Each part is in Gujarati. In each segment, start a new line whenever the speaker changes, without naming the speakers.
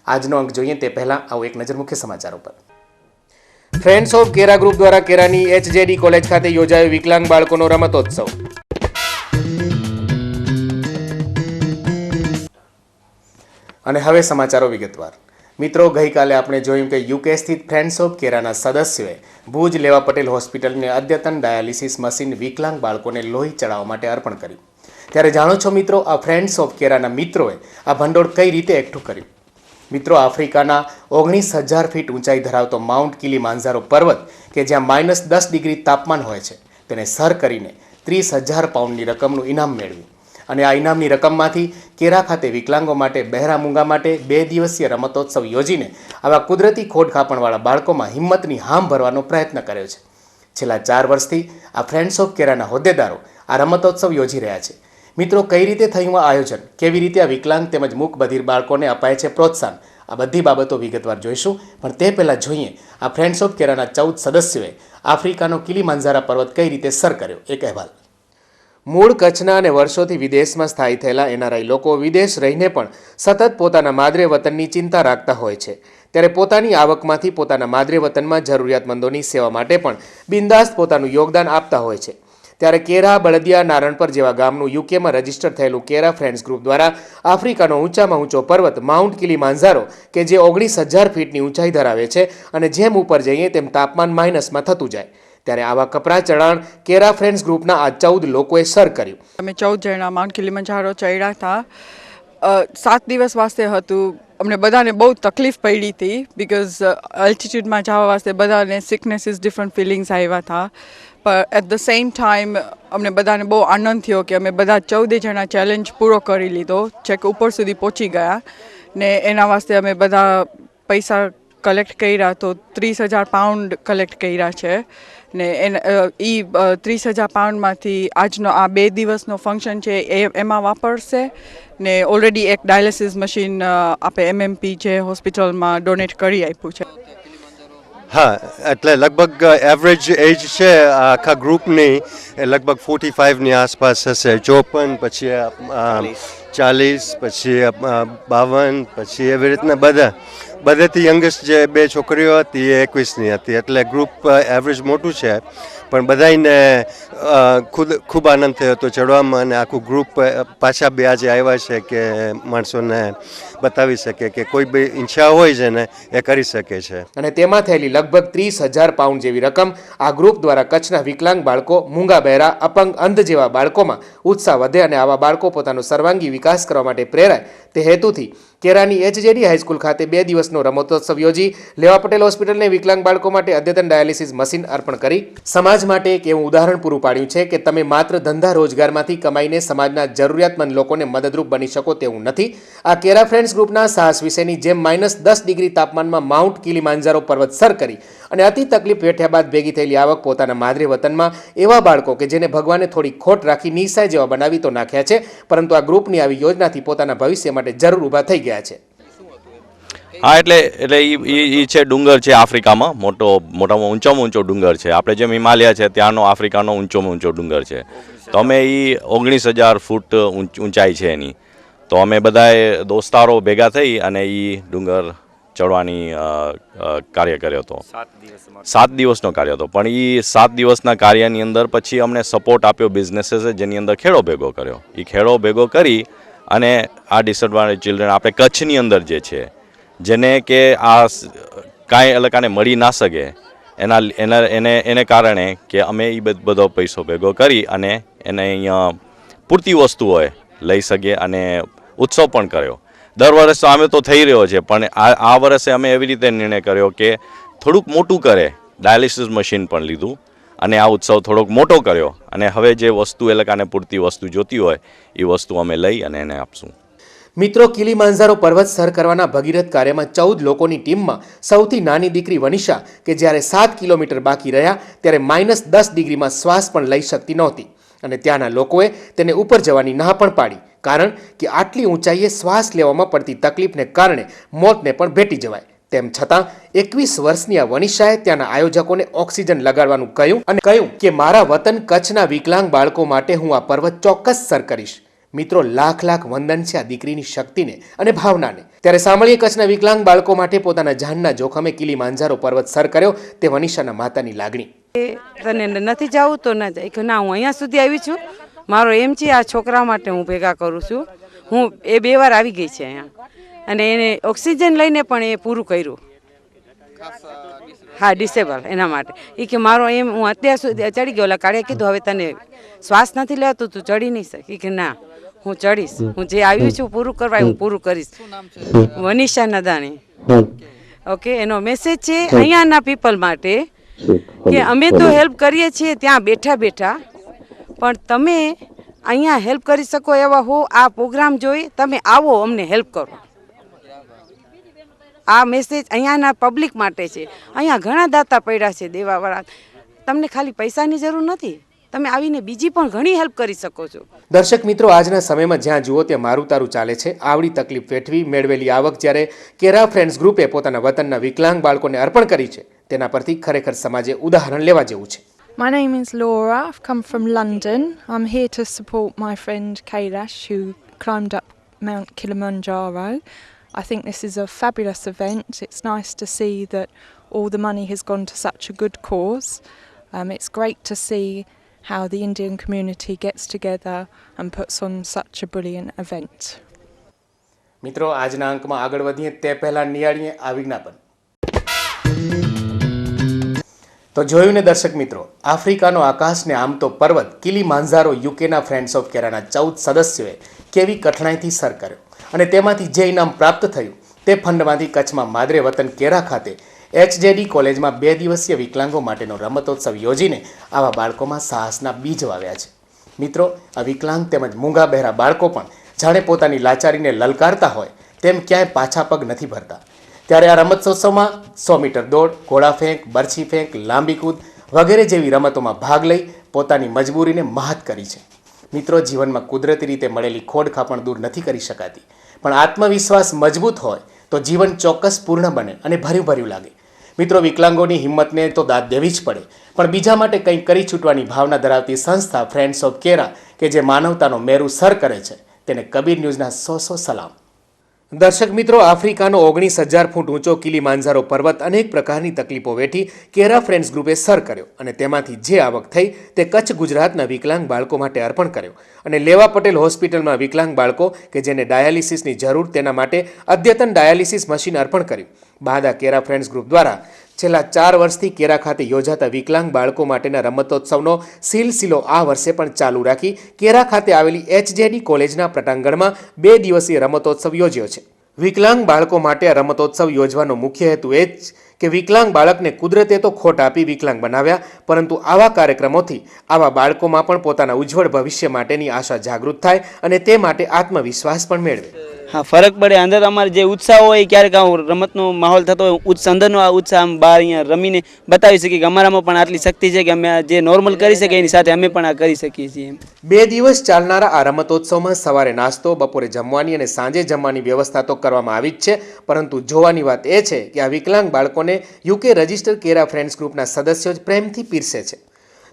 આજનો અંક જોઈએ તે પહેલાં આવો એક નજર મુખ્ય સમાચારો પર। ફ્રેન્ડ્સ ઓફ કેરા ગ્રુપ દ્વારા કેરાની HJD કોલેજ ખાતે યોજાયો વિકલાંગ બાળકોનો રમતોત્સવ। અને હવે સમાચારો વિગતવાર। મિત્રો, ગઈકાલે આપણે જોયું કે યુકે સ્થિત ફ્રેન્ડ્સ ઓફ કેરાના સદસ્યોએ ભુજ લેવા પટેલ હોસ્પિટલને અદ્યતન ડાયાલિસિસ મશીન વિકલાંગ બાળકોને લોહી ચડાવવા માટે અર્પણ કર્યું। ત્યારે જાણો છો મિત્રો, આ ફ્રેન્ડ્સ ઓફ કેરાના મિત્રોએ આ ભંડોળ કઈ રીતે એકઠું કર્યું? મિત્રો, આફ્રિકાના 19,000 ફીટ ઊંચાઈ ધરાવતો માઉન્ટ કિલીમાંજારો પર્વત કે જ્યાં -10 ડિગ્રી તાપમાન હોય છે, તેને સર કરીને 30,000 પાઉન્ડની રકમનું ઇનામ મેળવ્યું। અને આ ઇનામની રકમમાંથી કેરા ખાતે વિકલાંગો માટે બહેરા મૂંગા માટે 2 દિવસીય રમતોત્સવ યોજીને આવા કુદરતી ખોડ ખાપણવાળા બાળકોમાં હિંમતની હામ ભરવાનો પ્રયત્ન કર્યો છે। છેલ્લા 4 વર્ષથી આ ફ્રેન્ડ્સ ઓફ કેરાના હોદ્દેદારો આ રમતોત્સવ યોજી રહ્યા છે। મિત્રો, કઈ રીતે થયું આ આયોજન, કેવી રીતે આ વિકલાંગ તેમજ મૂક બધિર બાળકોને અપાય છે પ્રોત્સાહન, આ બધી બાબતો વિગતવાર જોઈશું। પણ તે પહેલાં જોઈએ આ ફ્રેન્ડ્સ ઓફ કેરાના 14 સદસ્યોએ આફ્રિકાનો કિલીમાંજારો પર્વત કઈ રીતે સર કર્યો, એક અહેવાલ। મૂળ કચ્છના અને વર્ષોથી વિદેશમાં સ્થાયી થયેલા NRI લોકો વિદેશ રહીને પણ સતત પોતાના માદરે વતનની ચિંતા રાખતા હોય છે। ત્યારે પોતાની આવકમાંથી પોતાના માદરે વતનમાં જરૂરિયાતમંદોની સેવા માટે પણ બિંદાસ્ત પોતાનું યોગદાન આપતા હોય છે। ત્યારે કેરા, બળદિયા, નારણપર જેવા ગામનું યુકેમાં રજીસ્ટર થયેલું કેરા ફ્રેન્ડ્સ ગ્રુપ દ્વારા આફ્રિકાનો ઊંચામાં ઊંચો પર્વત માઉન્ટ કિલીમાંજારો કે જે 19,000 ફીટની ઊંચાઈ ધરાવે છે અને જેમ ઉપર જઈએ તેમ તાપમાન માઇનસમાં થતું જાય, ત્યારે આવા કપરા ચઢાણ કેરા ફ્રેન્ડ્સ ગ્રુપના આ 14 લોકોએ સર કર્યું।
અમે 14 જણા માઉન્ટ કિલીમાંજારો ચડ્યા હતા। 7 દિવસ વાસ્તે હતું। અમને બધાને બહુ તકલીફ પડી હતી બિકોઝ એલ્ટિટ્યૂડમાં જવા વાસ્તે બધાને સિકનેસીસ, ડિફરન્ટ ફિલિંગ્સ આવ્યા હતા। પણ એટ ધ સેમ ટાઈમ અમને બધાને બહુ આનંદ થયો કે અમે બધા 14 જણા ચેલેન્જ પૂરો કરી લીધો, છેક ઉપર સુધી પહોંચી ગયા ને એના વાસ્તે અમે બધા પૈસા કલેક્ટ કર્યા તો 30,000 પાઉન્ડ કલેક્ટ કર્યા છે ને એ 30,000 પાઉન્ડમાંથી આજનો આ 2 દિવસનો ફંક્શન છે એમાં વાપરશે ને ઓલરેડી એક ડાયાલિસિસ મશીન આપણે MMP જે હોસ્પિટલમાં ડોનેટ કરી આપ્યું છે।
હા, એટલે લગભગ એવરેજ એજ છે આખા ગ્રુપની લગભગ 45ની આસપાસ હશે। 54, પછી 40, પછી 52, પછી એવી રીતના બધેથી યંગેસ્ટ જે 2 છોકરીઓ હતી એ 21ની હતી, એટલે ગ્રુપ એવરેજ મોટું છે। પણ બધાને ખૂબ આનંદ થયો હતો ચડવામાં અને આખું ગ્રુપ પાછા બે આજે આવ્યા છે કે માણસોને બતાવી શકે કે કોઈ બી ઈચ્છા હોય છે ને એ કરી શકે છે।
અને તેમાં થયેલી લગભગ 30,000 પાઉન્ડ જેવી રકમ આ ગ્રુપ દ્વારા કચ્છના વિકલાંગ બાળકો, મૂંગા બહેરા, અપંગ, અંધ જેવા બાળકોમાં ઉત્સાહ વધે અને આવા બાળકો પોતાનો સર્વાંગી વિકાસ કરવા માટે પ્રેરાય તે હેતુથી કેરાની HJD હાઈસ્કૂલ ખાતે 2 દિવસનો રમતોત્સવ યોજી લેવા પટેલ હોસ્પિટલને વિકલાંગ બાળકો માટે અદ્યતન ડાયાલિસિસ મશીન અર્પણ કરી સમાજ માટે એક એવું ઉદાહરણ પૂરું પાડ્યું છે કે તમે માત્ર ધંધા રોજગારમાંથી કમાઈને સમાજના જરૂરિયાતમંદ લોકોને મદદરૂપ બની શકો તેવું નથી। આ કેરા ફ્રેન્ડ્સ ગ્રુપના સાહસ વિશેની જેમ -10 ડિગ્રી તાપમાનમાં માઉન્ટ કિલીમાંજારો પર્વત સર કરી અને અતિ તકલીફ વેઠ્યા બાદ ભેગી થયેલી આવક પોતાના માદરે વતનમાં એવા બાળકો કે જેને ભગવાને થોડી ખોટ રાખી નિઃસહાય જેવા બનાવી તો નાખ્યા છે, પરંતુ આ ગ્રુપની આવી યોજનાથી પોતાના ભવિષ્ય માટે જરૂર ઊભા થઈ ગયા છે।
હા, એટલે એ છે ડુંગર છે આફ્રિકામાં મોટામાં ઊંચો ડુંગર છે। આપણે જેમ હિમાલય છે ત્યાંનો આફ્રિકાનો ઊંચો ડુંગર છે। તો અમે એ 19,000 ફૂટ ઊંચાઈ છે એની, તો અમે બધાએ દોસ્તારો ભેગા થઈ અને એ ડુંગર ચડવાની કાર્ય કર્યો હતો। 7 દિવસનો કાર્ય હતો, પણ એ 7 દિવસના કાર્યની અંદર પછી અમને સપોર્ટ આપ્યો બિઝનેસીસે, જેની અંદર ખેડો ભેગો કર્યો। એ ખેડો ભેગો કરી અને આ ડિસએડવાન્ટેજ ચિલ્ડ્રન આપણે કચ્છની અંદર જે છે જેને કે આ કાંઈ અલકાને મળી ના શકે એને કારણે કે અમે એ બધો પૈસો ભેગો કરી અને એને અહીંયા પૂરતી વસ્તુ હોય લઈ શકીએ અને ઉત્સવ પણ કર્યો। દર વર્ષે અમે તો થઈ રહ્યો છે, પણ આ વર્ષે અમે એવી રીતે નિર્ણય કર્યો કે થોડુંક મોટું કરે, ડાયાલિસિસ મશીન પણ લીધું અને આ ઉત્સવ થોડોક મોટો કર્યો અને હવે જે વસ્તુ એ લોકોને પૂરતી વસ્તુ જોતી હોય એ વસ્તુ અમે લઈ અને એને આપશું।
મિત્રો, કિલીમાંજારો પર્વત સર કરવાના ભગીરથ કાર્યમાં 14 લોકોની ટીમમાં સૌથી નાની દીકરી વનિશા કે જ્યારે 7 કિલોમીટર બાકી રહ્યા ત્યારે -10 ડિગ્રીમાં શ્વાસ પણ લઈ શકતી નહોતી અને ત્યાંના લોકોએ તેને ઉપર જવાની ના પણ પાડી, કારણ કે આટલી ઊંચાઈએ શ્વાસ લેવામાં પડતી તકલીફને કારણે મોતને પણ ભેટી જવાય। તેમ છતાં 21 વર્ષની આ વનિશાએ ત્યાંના આયોજકોને ઓક્સિજન લગાડવાનું કહ્યું અને કહ્યું કે મારા વતન કચ્છના વિકલાંગ બાળકો માટે હું આ પર્વત ચોક્કસ સર કરીશ। મિત્રો લાખ લાખ વંદન છે આ દીકરીની શક્તિને અને ભાવનાને. ત્યારે સાંભળીએ કચ્છના વિકલાંગ બાળકો માટે પોતાના જાનના જોખમે કિલીમાંજારો પર્વત સર કર્યો તે વનિષાના માતાની લાગણી.
તને નથી જવું તો ન જાય કે ના, હું અહીંયા સુધી આવી છું, મારો એમ છે આ છોકરા માટે હું ભેગા કરું છું. હું 2 વાર આવી ગઈ છે અહીંયા અને એને ઓક્સિજન લઈને પણ એ પૂરું કર્યું. હા, ડિસેબલ એના માટે એ કે મારો એમ, હું અત્યાર સુધી ચડી ગયો. ઓલા કાળિયા કીધું હવે તને શ્વાસ નથી લેવાતો, તું ચડી નહીં શકે કે ના હું ચડીશ, હું જે આવ્યું છું પૂરું કરવા હું પૂરું કરીશ. વનિષા નદાણી. ઓકે, એનો મેસેજ છે અહીંયાના પીપલ માટે કે અમે તો હેલ્પ કરીએ છીએ ત્યાં બેઠા બેઠા, પણ તમે અહીંયા હેલ્પ કરી શકો એવા હો, આ પ્રોગ્રામ જોઈ તમે આવો, અમને હેલ્પ કરો. આ મેસેજ અહીંયાના પબ્લિક માટે છે. અહીંયા ઘણા દાતા પડ્યા છે દેવાવાળા, તમને ખાલી પૈસાની જરૂર નથી, તમે આવીને બીજી પણ ઘણી હેલ્પ કરી શકો છો.
દર્શક મિત્રો, આજના સમયમાં જ્યાં જુઓ ત્યાં મારું તારું ચાલે છે. આવડી તકલીફ વેઠવી મેળવેલી આવક જ્યારે કેરા ફ્રેન્ડ્સ ગ્રુપે પોતાના વતનના વિકલાંગ બાળકોને અર્પણ કરી છે તેના પરથી ખરેખર સમાજે ઉદાહરણ લેવા જેવું છે.
My name is Laura. I've come from London. I'm here to support my friend Kailash, who climbed up Mount Kilimanjaro. I think this is a fabulous event. It's nice to see that all the money has gone to such a good cause. It's great to see how the Indian community gets together and puts on such a brilliant event.
મિત્રો, આજના અંકમાં આગળ વધીએ તે પહેલા નિહાળીએ આ વિજ્ઞાપન. તો જોયું ને દર્શક મિત્રો, આફ્રિકાનો આકાશને આમ તો પર્વત કિલીમાંજારો યુકેના ફ્રેન્ડ્સ ઓફ કેરાના 14 સદસ્યોએ કેવી કઠણાઈથી સર કર્યો અને તેમાંથી જે ઇનામ પ્રાપ્ત થયું તે ફંડમાંથી કચ્છમાં માદરે વતન કેરા ખાતે HJD કોલેજમાં 2 દિવસીય વિકલાંગો માટેનો રમતોત્સવ યોજીને આવા બાળકોમાં સાહસના બીજ વાવ્યા છે. મિત્રો, આ વિકલાંગ તેમજ મૂંગા બહેરા બાળકો પણ જાણે પોતાની લાચારીને લલકારતા હોય તેમ ક્યાંય પાછા પગ નથી ભરતા. ત્યારે આ રમતોત્સવમાં 100 મીટર દોડ, ઘોડાફેંક, બરછી ફેંક, લાંબી કૂદ વગેરે જેવી રમતોમાં ભાગ લઈ પોતાની મજબૂરીને મહત કરી છે. મિત્રો, જીવનમાં કુદરતી રીતે મળેલી ખોડખાં પણ દૂર નથી કરી શકાતી, પણ આત્મવિશ્વાસ મજબૂત હોય તો જીવન ચોક્કસ પૂર્ણ બને અને ભર્યું ભર્યું લાગે. મિત્રો, વિકલાંગોની હિંમતને તો દાદ દેવી જ પડે, પણ બીજા માટે કંઈક કરી છૂટવાની ભાવના ધરાવતી સંસ્થા ફ્રેન્ડ્સ ઓફ કેરા કે જે માનવતાનો મેરુ સર કરે છે તેને કબીર ન્યૂઝના 100 સલામ. દર્શક મિત્રો, આફ્રિકાનો 19,000 ફૂટ ઊંચો કિલીમાંજારો પર્વત અનેક પ્રકારની તકલીફો વેઠી કેરા ફ્રેન્ડ્સ ગ્રુપે સર કર્યો અને તેમાંથી જે આવક થઈ તે કચ્છ ગુજરાતના વિકલાંગ બાળકો માટે અર્પણ કર્યો અને લેવા પટેલ હોસ્પિટલમાં વિકલાંગ બાળકો કે જેને ડાયાલિસિસની જરૂર તેના માટે અદ્યતન ડાયાલિસિસ મશીન અર્પણ કર્યું. બાદ આ કેરા ફ્રેન્ડ્સ ગ્રુપ દ્વારા છેલ્લા 4 વર્ષથી કેરા ખાતે યોજાતા વિકલાંગ બાળકો માટેના રમતોત્સવનો સિલસિલો આ વર્ષે પણ ચાલુ રાખી કેરા ખાતે આવેલી HJD કોલેજના પટાંગણમાં 2 દિવસીય રમતોત્સવ યોજ્યો છે. વિકલાંગ બાળકો માટે આ રમતોત્સવ યોજવાનો મુખ્ય હેતુ એ જ કે વિકલાંગ બાળકને કુદરતે તો ખોટ આપી વિકલાંગ બનાવ્યા, પરંતુ આવા કાર્યક્રમોથી આવા બાળકોમાં પણ પોતાના ઉજ્જવળ ભવિષ્ય માટેની આશા જાગૃત થાય અને તે માટે આત્મવિશ્વાસ પણ મેળવે.
હા, ફરક પડે. અંદર અમારે જે ઉત્સાહ હોય, ક્યારેક રમતનો માહોલ થતો હોય, અંદરનો આ ઉત્સાહ આમ બહાર અહીંયા રમીને બતાવી શકીએ કે અમારામાં પણ આટલી શક્તિ છે કે અમે જે નોર્મલ કરી શકીએ એની સાથે અમે પણ આ કરી શકીએ છીએ. 2
દિવસ ચાલનારા આ રમતોત્સવમાં સવારે નાસ્તો, બપોરે જમવાની અને સાંજે જમવાની વ્યવસ્થા તો કરવામાં આવી જ છે, પરંતુ જોવાની વાત એ છે કે આ વિકલાંગ બાળકોને યુકે રજિસ્ટર કેરા ફ્રેન્ડ્સ ગ્રુપના સદસ્યો જ પ્રેમથી પીરસે છે.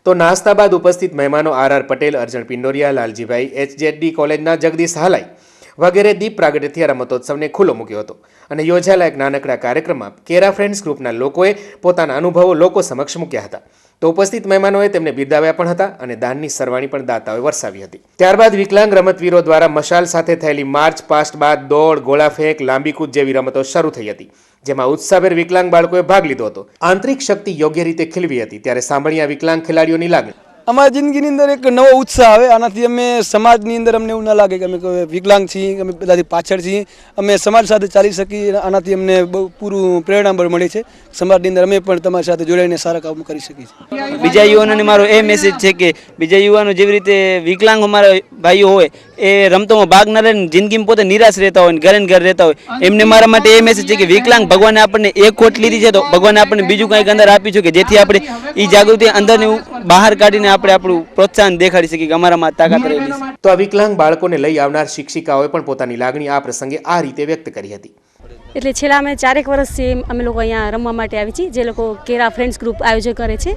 તો નાસ્તા બાદ ઉપસ્થિત મહેમાનો RR પટેલ, અર્જણ પિંડોરિયા, લાલજીભાઈ, HJD કોલેજના જગદીશ હાલાઈ વગેરે દીપ પ્રાગટ્યથી આ રમતોત્સવને ખુલ્લો મૂક્યો હતો અને યોજાયેલા એક નાનકડા કાર્યક્રમમાં કેરા ફ્રેન્ડ્સ ગ્રુપના લોકોએ પોતાના અનુભવો લોકો સમક્ષ મૂક્યા હતા. તો ઉપસ્થિત મહેમાનોએ તેમને બિરદાવ્યા પણ હતા અને દાનની સરવાણી પણ દાતાઓએ વરસાવી હતી. ત્યારબાદ વિકલાંગ રમતવીરો દ્વારા મશાલ સાથે થયેલી માર્ચ પાસ્ટ બાદ દોડ, ગોળાફેંક, લાંબી કૂદ જેવી રમતો શરૂ થઈ હતી, જેમાં ઉત્સાહભેર વિકલાંગ બાળકોએ ભાગ લીધો હતો. આંતરિક શક્તિ યોગ્ય રીતે ખીલવી હતી. ત્યારે સાંભળ્યા વિકલાંગ ખેલાડીઓની લાગણી.
અમારી જિંદગીની અંદર એક નવો ઉત્સાહ આવે. આનાથી અમે સમાજની અંદર અમને એવું ના લાગે કે અમે વિકલાંગ છીએ, અમે બધાથી પાછળ છીએ, અમે સમાજ સાથે ચાલી શકીએ. આનાથી અમને બહુ પૂરું પ્રેરણા મળે છે. સમાજની અંદર અમે પણ તમારી સાથે જોડાઈને સારા કામ કરી શકીએ છીએ.
બીજા યુવાનોને મારો એ મેસેજ છે કે બીજા યુવાનો જેવી રીતે વિકલાંગ અમારા ભાઈઓ હોય એ રમતોમાં ભાગ ના લઈને જિંદગીમાં પોતે નિરાશ રહેતા હોય, ઘરે ઘર રહેતા હોય, એમને મારા માટે એ મેસેજ છે કે વિકલાંગ ભગવાને આપણને એક ખોટ લીધી છે તો ભગવાને આપણને બીજું કંઈક અંદર આપ્યું છે કે જેથી આપણે એ જાગૃતિ અંદરને બહાર કાઢીને આપણે આપણું પ્રોત્સાહન દેખાડી શકીએ કે અમારામાં તાકાત રહેલી છે.
તો આ વિકલાંગ બાળકોને લઈ આવનાર શિક્ષિકાઓએ પણ પોતાની લાગણી આ પ્રસંગે આ રીતે વ્યક્ત કરી હતી.
એટલે છેલ્લા અમે 4 વર્ષથી અમે લોકો અહીંયા રમવા માટે આવી છીએ, જે લોકો કેરા ફ્રેન્ડ્સ ગ્રુપ આયોજન કરે છે.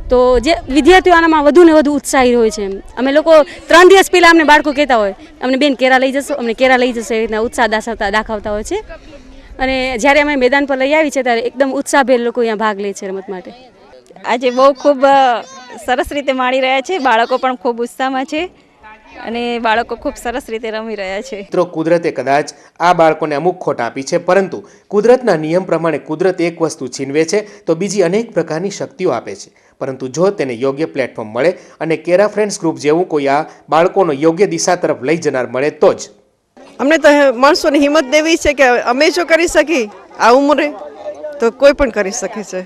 તો જે વિદ્યાર્થીઓ આનામાં વધુ ને વધુ ઉત્સાહી હોય છે. અમે લોકો 3 દિવસ પહેલાં અમને બાળકો કહેતા હોય અમને બેન કેરા લઈ જશો, અમને કેરા લઈ જશો, એ રીતના ઉત્સાહ દાખવતા હોય છે. અને જ્યારે અમે મેદાન પર લઈ આવી છે ત્યારે એકદમ ઉત્સાહભેર લોકો અહીંયા ભાગ લે છે રમત માટે.
આજે બહુ ખૂબ સરસ રીતે માણી રહ્યા છે. બાળકો પણ ખૂબ ઉત્સાહમાં છે અને બાળકો ખૂબ સરસ રીતે રમી રહ્યા છે.
મિત્રો, કુદરતે કદાચ આ બાળકોને અમુક ખોટ આપી છે, પરંતુ કુદરતના નિયમ પ્રમાણે કુદરત એક વસ્તુ છીનવે છે તો બીજી અનેક પ્રકારની શક્તિઓ આપે છે. પરંતુ જો તેને યોગ્ય પ્લેટફોર્મ મળે અને કેરા ફ્રેન્ડ્સ ગ્રુપ જેવું કોઈ આ બાળકોનો યોગ્ય દિશા તરફ લઈ જનાર મળે તો જ.
અમને તો માણસોને હિંમત દેવી છે કે અમે જો કરી શકી આ ઉંમરે તો કોઈ પણ કરી શકે છે.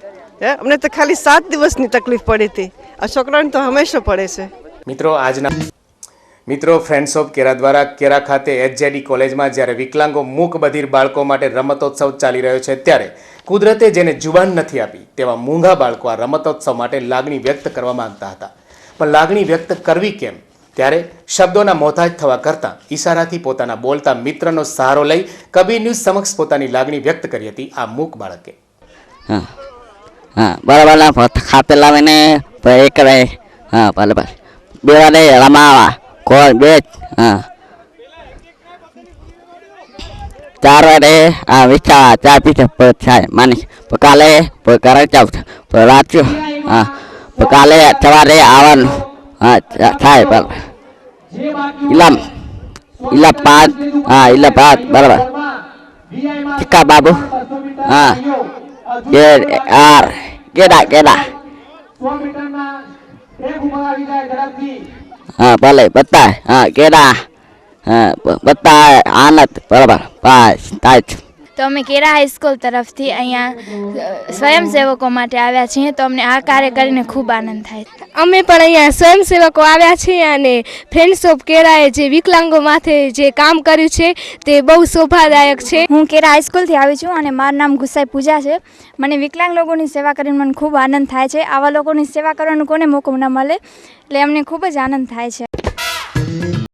અમને તો ખાલી 7 દિવસની તકલીફ પડી હતી, આ છોકરાઓને તો હંમેશા પડે છે.
મિત્રો, ફ્રેન્ડ્સ ઓફ કેરા દ્વારા કેરા ખાતે HJD કોલેજમાં જ્યારે વિકલાંગો મૂક બધિર બાળકો માટે રમતોત્સવ ચાલી રહ્યો છે ત્યારે કુદરતે જેને જુબાન નથી આપી તેવા મૂંગા બાળકો આ રમતોત્સવ માટે લાગણી વ્યક્ત કરવા માંગતા હતા. પણ લાગણી વ્યક્ત કરવી કેમ? ત્યારે શબ્દોના મોહતાજ થવા કરતાં ઈશારાથી પોતાના બોલતા મિત્રનો સહારો લઈ કબીર ન્યૂઝ સમક્ષ પોતાની લાગણી વ્યક્ત કરી હતી આ મૂક બાળકે.
બરાબર ખાતે લાવીને એ કરે. ભલે બે વારે રમાવા કોઈ બે 4 વારે વિચાર ચા પીછે થાય માની કાલે ઘરે જાવ રાત્યો કાલે સવારે આવવાનું થાય બરાબર. ઇલામ 5 બરાબર. ચિક્કા બાબુ કેડા ભલે બતા કેડા બતા આનંદ બરાબર. થાય
તો અમે કેરા હાઈસ્કૂલ તરફથી અહીંયા સ્વયંસેવકો માટે આવ્યા છીએ, તો અમને આ કાર્ય કરીને ખૂબ આનંદ થાય.
અમે પણ અહીંયા સ્વયંસેવકો આવ્યા છીએ અને ફ્રેન્ડ્સ ઓફ કેરાએ જે વિકલાંગો માથે જે કામ કર્યું છે તે બહુ શોભાદાયક છે.
હું કેરા હાઈસ્કૂલથી આવી છું અને મારું નામ ગુસાઈ પૂજા છે. મને વિકલાંગ લોકોની સેવા કરીને મને ખૂબ આનંદ થાય છે. આવા લોકોની સેવા કરવાનો કોને મોકો ન મળે, એટલે અમને ખૂબ જ આનંદ થાય છે.